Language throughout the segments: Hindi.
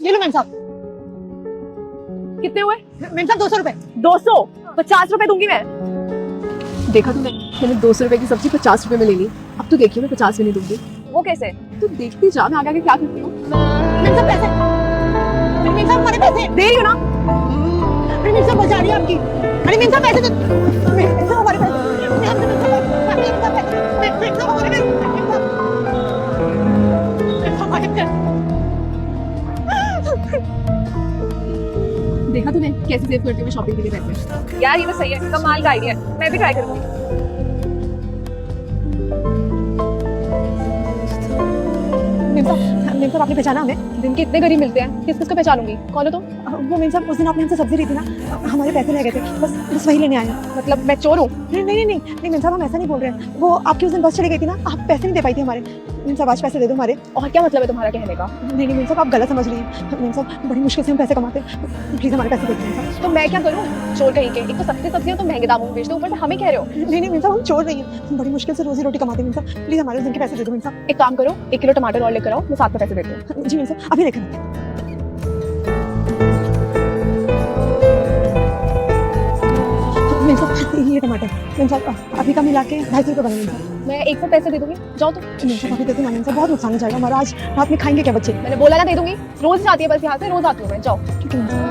ये लो मैम साहब। कितने हुए? मैम साहब 200 रुपए। 200? 50 रुपए दूंगी मैं। देखा तुमने, मैंने 200 रुपए की सब्जी 50 रुपए में ले ली। अब तो देखिए मैं 50 में नहीं दूंगी। वो कैसे? तू देखती जा, मैं आगे आगे क्या करती हूँ। मैम साहब पैसे। मैम साहब हमारे पैसे दे रही हो ना? अरे मैम साहब बचा रही है आपकी। अरे मैम साहब पैसे दो। मैम साहब हमारे पैसे। मैम साहब पैसे। मैम साहब हमारे पैसे। मैम साहब हमारे पैसे। देखा तूने कैसे सेव करती हूँ मैं शॉपिंग के लिए पैसे। यार ये तो सही है, कमाल का आइडिया है, मैं भी ट्राई करूंगी। मैम साहब आपने पहचाना हमें? दिन के इतने गरीब मिलते हैं, किस किस को पहचानूंगी? कौन हो तुम? वो मैम साहब उस दिन आपने हमसे सब्जी ली थी ना, हमारे पैसे रह गए थे, बस वही लेने आए हैं। मतलब मैं चोर हूँ? नहीं मैम साहब हम ऐसा नहीं बोल रहे हैं। वो आपकी उस दिन बस चली गई थी ना, आप पैसे नहीं दे पाई थी हमारे। मैम साहब आज पैसे दे दो हमारे। और क्या मतलब है तुम्हारा कहने का? नहीं मैम साहब आप गलत समझ रही हैं। मैम साहब बड़ी मुश्किल से हम पैसे कमाते हैं, प्लीज हमारे पैसे दे दो मैम साहब। तो मैं क्या करूँ? चोर कहीं के, एक तो सस्ती सब्जियां तो महंगे दामों में बेचते हो, ऊपर से हमें कह रहे हो। नहीं मैम साहब हम चोर नहीं हैं, हम बड़ी मुश्किल से रोजी रोटी कमाते हैं। मैम साहब प्लीज हमारे उस दिन के पैसे दे दो मैम साहब। एक काम करो, 1 किलो टमाटर और लेकर आओ, मैं साथ में पैसे देती हूँ। जी मैम साहब अभी लेकर आते हैं। मैम साहब ये टमाटर मैम साहब अभी का मिला के 250 रुपये बने मैम साहब। मैं एक साथ पैसे दे दूंगी, जाओ तुम। मैम साहब अभी दे दो ना मैम साहब, बहुत नुकसान हो जाएगा हमारा। आज रात में खाएंगे क्या बच्चे? मैंने बोला ना दे दूंगी, रोज जाती है बस यहाँ से, रोज आती हूँ मैं, जाओ। ठीक है मैम साहब।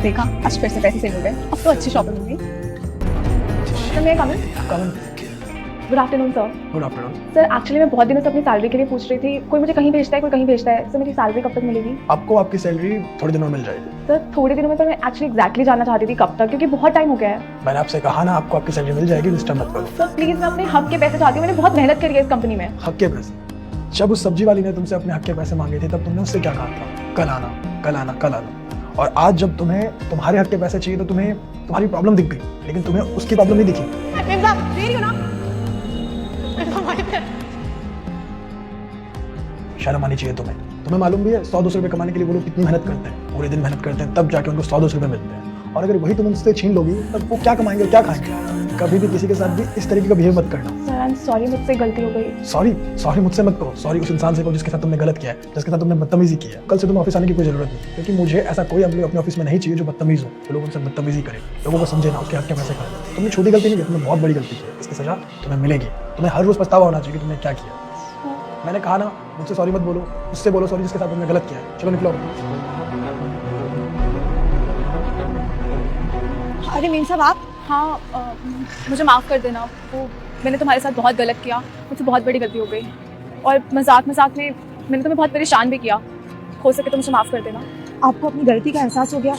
देखा, आज फिर से पैसे सेव हो गए, अब तो अच्छी शॉपिंग होगी। सर मैं coming? Good afternoon sir. Good afternoon. Sir actually मैं बहुत दिनों से अपनी सैलरी के लिए पूछ रही थी, कोई मुझे कहीं भेजता है, कोई कहीं भेजता है, सर मेरी सैलरी कब तक मिलेगी? आपको आपकी सैलरी थोड़े दिनों में मिल जाएगी। सर थोड़े दिनों में, पर मैं एक्चुअली एग्जैक्टली जानना चाहती थी कब तक, क्योंकि बहुत टाइम हो गया है। मैंने आपसे कहा ना आपको आपकी सैलरी मिल जाएगी, डिस्टर्ब मत करो। सर प्लीज मैं अपने हक के पैसे चाहती हूँ, मैंने बहुत मेहनत करी है इस कंपनी में। हक के पैसे? जब उस सब्जी वाली ने तुमसे अपने हक के पैसे मांगे थे तब तुमने उससे क्या कहा था? कल आना, कल आना, कल आना। और आज जब तुम्हें तुम्हारे हक के पैसे चाहिए तो तुम्हें तुम्हारी प्रॉब्लम दिख गई, लेकिन तुम्हें उसकी प्रॉब्लम नहीं दिखी। मैम साहब दे रही हो ना? मैम साहब हमारे पैसे। शर्म आनी चाहिए तुम्हें। तुम्हें मालूम भी है 100-200 रुपए कमाने के लिए वो लोग कितनी मेहनत करते हैं, पूरे दिन मेहनत करते हैं, तब जाके उनको 100-200 रुपए मिलते हैं। और अगर वही तुम उनसे छीन लोगी तब वो क्या कमाएंगे, क्या खाएंगे? कभी भी किसी के साथ भी इस तरीके का बिहेव मत करना। सर आई एम सॉरी, मुझसे गलती हो गई। सॉरी मुझसे मत कहो। सॉरी उस इंसान से कहो जिसके साथ तुमने गलत किया है, जिसके साथ तुमने बदतमीजी की है। कल से तुम्हें ऑफिस आने की कोई जरूरत नहीं, क्योंकि मुझे ऐसा कोई एम्प्लॉय अपने ऑफिस में नहीं चाहिए जो बदतमीज हो, जो लोग उनसे बदतमीजी करे, लोगों को समझे ना, उसके हक के पैसे खाए। तुमने छोटी गलती नहीं की, तुमने बहुत बड़ी गलती की है, इसकी सजा तुम्हें मिलेगी। तुम्हें हर रोज पछतावा होना चाहिए कि तुमने क्या किया। मैंने कहा ना, मुझसे सॉरी मत बोलो, उससे बोलो सॉरी जिसके साथ तुमने गलत किया है। चलो निकलो। अरे मैम साहब आप? हाँ मुझे माफ़ कर देना, वो मैंने तुम्हारे साथ बहुत गलत किया, मुझसे बहुत बड़ी गलती हो गई, और मजाक मजाक में मैंने तुम्हें बहुत परेशान भी किया। हो सके तो मुझे माफ़ कर देना। आपको अपनी गलती का एहसास हो गया,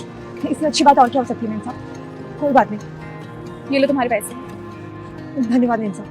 इससे अच्छी बात और क्या हो सकती है मैम साहब? कोई बात नहीं, ये लो तुम्हारे पैसे। धन्यवाद मैम साहब।